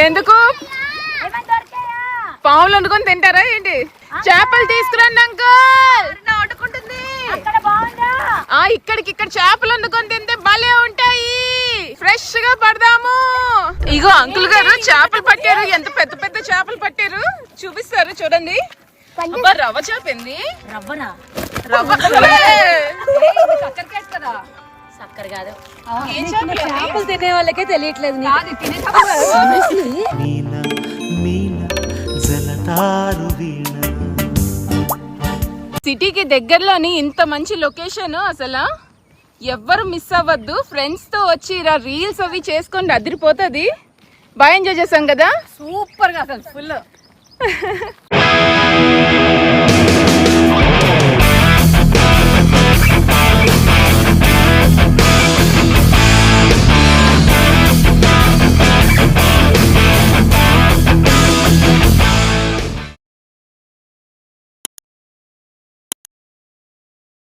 ఎందుకు పావులు వండుకొని తింటారా ఏంటి? చేపలు తీసుకురండి అంకుల్. ఇక్కడికి ఇక్కడ చేపలు వండుకొని తింటే భలే ఉంటాయి. ఫ్రెష్ గా పడదాము. ఇగో అంకుల్ గారు చేపలు పట్టారు. ఎంత పెద్ద పెద్ద చేపలు పట్టారు చూపిస్తారు చూడండి. అబ్బా రవ్వ చేపండి. చక్కెర కాదు, చేపలు తినే వాళ్ళకే తెలియట్లేదు. సిటీకి దగ్గరలోని ఇంత మంచి లొకేషన్ అసలు ఎవ్వరు మిస్ అవ్వద్దు. ఫ్రెండ్స్ తో వచ్చి ఇలా రీల్స్ అవి చేసుకోండి, అదిరిపోతుంది. బాగా ఎంజాయ్ చేసాం కదా, సూపర్ గా అసలు ఫుల్.